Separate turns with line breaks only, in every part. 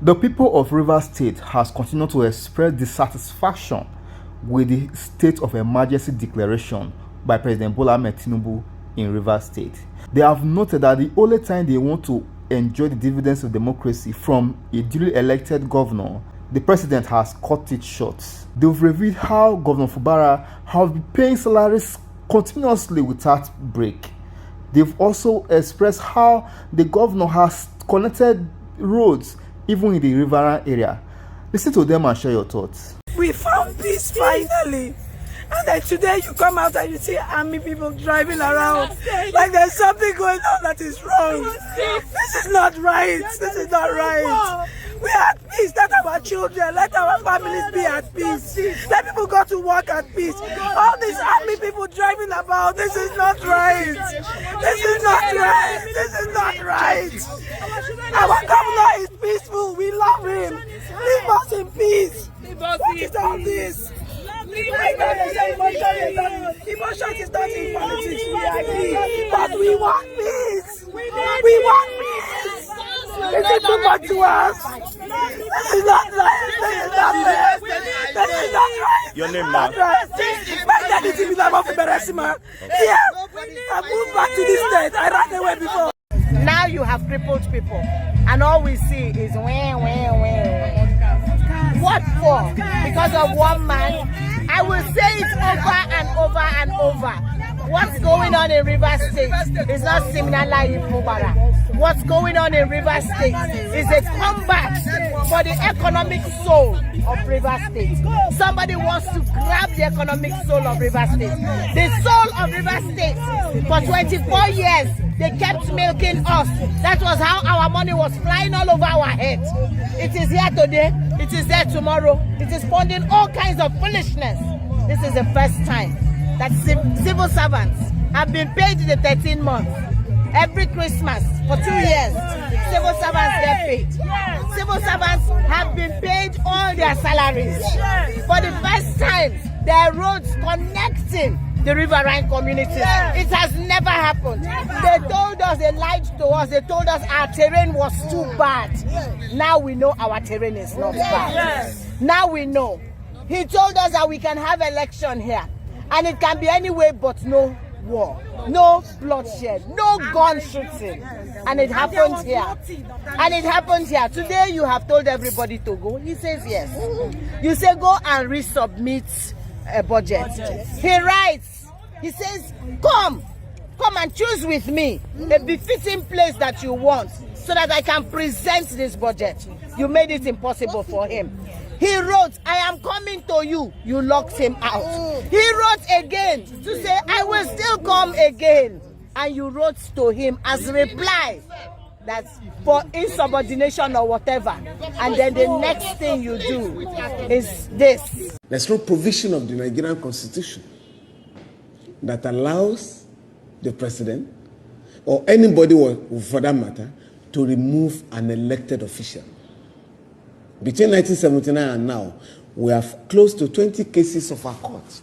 The people of Rivers State has continued to express dissatisfaction with the state of emergency declaration by President Bola Ahmed Tinubu in Rivers State. They have noted that the only time they want to enjoy the dividends of democracy from a duly elected governor, the president has cut it short. They've revealed how Governor Fubara has been paying salaries continuously without break. They've also expressed how the governor has connected roads even in the river area. Listen to them and share your thoughts.
We found peace finally. And then today you come out and you see army people driving around like there's something going on that is wrong. This is not right. This is not right. We are at peace. Let our children, let our families be at peace. Let people go to work at peace. All these army people driving about, this is not right. This is not right. This is not right. Our governor is peaceful. We love him. Leave us in peace. What is all this? Emotion is not in politics, we agree. But we want peace. We want peace. Is it too much to us? This is not right. This is not fair. This is not right.
Your name, ma'am?
My dad is Siminalayi from Beresima. Here, I moved back to this state. I ran away before.
Now you have crippled people, and all we see is wah. What for? Because of one man? I will say it over and over and over. What's going on in Rivers State is not Siminalayi Fubara. What's going on in Rivers State is a comeback for the economic soul of Rivers State. Somebody wants to grab the economic soul of Rivers State. The soul of Rivers State, for 24 years, they kept milking us. That was how our money was flying all over our heads. It is here today, it is there tomorrow. It is funding all kinds of foolishness. This is the first time that civil servants have been paid the 13 months. Every Christmas for 2 years, civil servants get paid. Civil servants have been paid all their salaries. For the first time, there are roads connecting the riverine communities. It has never happened. They told us, they lied to us, they told us our terrain was too bad. Now we know our terrain is not bad. Now we know. He told us that we can have election here, and it can be any way but no war, no bloodshed, no gun shooting. And it happens here. And it happens here. Today you have told everybody to go. He says yes. You say go and resubmit a budget. He writes, he says, come and choose with me a befitting place that you want so that I can present this budget. You made it impossible for him. He wrote, I am coming to you. You locked him out. He wrote again to say, I will still come again. And you wrote to him as reply that for insubordination or whatever. And then the next thing you do is this.
There's no provision of the Nigerian Constitution that allows the president or anybody for that matter to remove an elected official. Between 1979 and now, we have close to 20 cases of our court,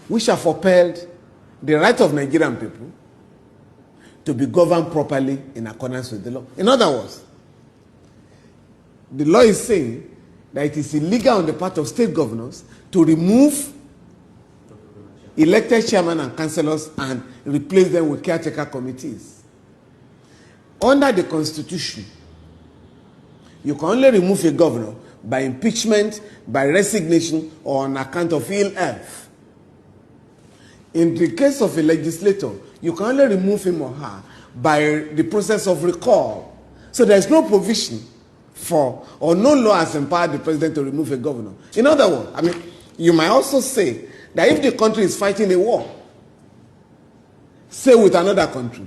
which have upheld the right of Nigerian people to be governed properly in accordance with the law. In other words, the law is saying that it is illegal on the part of state governors to remove elected chairmen and councillors and replace them with caretaker committees. Under the Constitution, you can only remove a governor by impeachment, by resignation, or on account of ill health. In the case of a legislator, you can only remove him or her by the process of recall. So there is no provision for, or no law has empowered the president to remove a governor. In other words, you might also say that if the country is fighting a war, say with another country,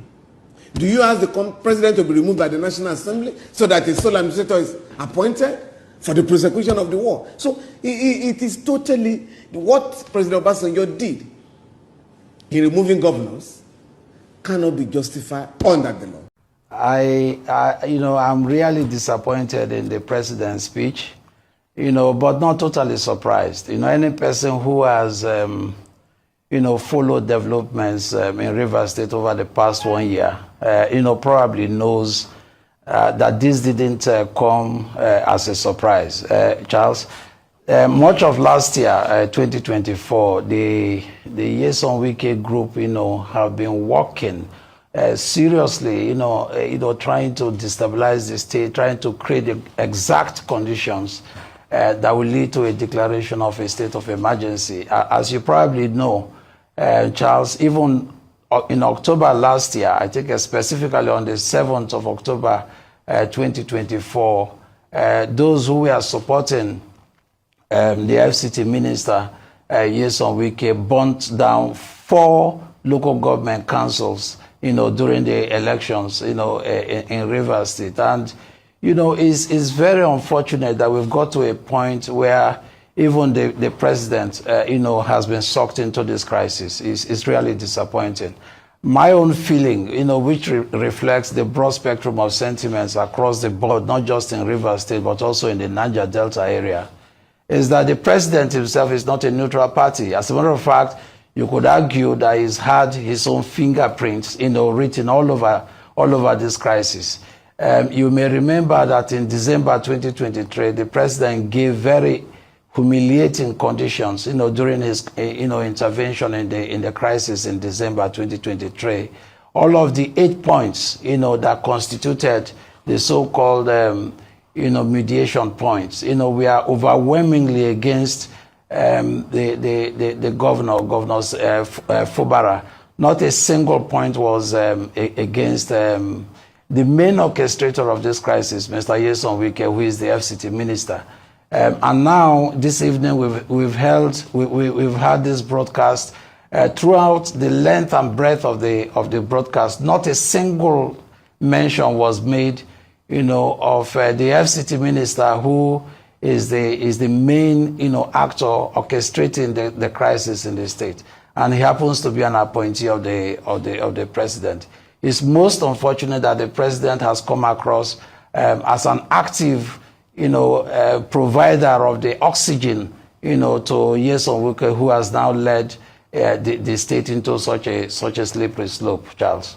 do you ask the president to be removed by the National Assembly so that a sole administrator is appointed for the prosecution of the war? So it is totally what President Obasanjo did in removing governors cannot be justified under the law.
I'm really disappointed in the president's speech, but not totally surprised. Any person who has followed developments in Rivers State over the past 1 year, probably knows that this didn't come as a surprise. Charles, much of last year, 2024, the Nyesom Wike group, have been working seriously, trying to destabilize the state, trying to create the exact conditions that will lead to a declaration of a state of emergency. As you probably know, Charles, even in October last year, I think specifically on the 7th of October 2024, those who were supporting the FCT minister, Nyesom Wike, burnt down 4 local government councils, during the elections, in Rivers State. And, it's very unfortunate that we've got to a point where even the president, has been sucked into this crisis. It's really disappointing. My own feeling, which reflects the broad spectrum of sentiments across the board, not just in Rivers State, but also in the Niger Delta area, is that the president himself is not a neutral party. As a matter of fact, you could argue that he's had his own fingerprints, written all over this crisis. You may remember that in December 2023, the president gave very humiliating conditions, during his, intervention in the crisis in December 2023. All of the 8 points, that constituted the so-called, mediation points, we are overwhelmingly against the governors, Fubara. Not a single point was against the main orchestrator of this crisis, Mr. Nyesom Wike, who is the FCT minister. And now, this evening, we've had this broadcast throughout the length and breadth of the broadcast. Not a single mention was made, of the FCT minister, who is the main, actor orchestrating the crisis in the state, and he happens to be an appointee of the president. It's most unfortunate that the president has come across as an active, provider of the oxygen, to Nyesom Wike, who has now led the state into such a slippery slope, Charles.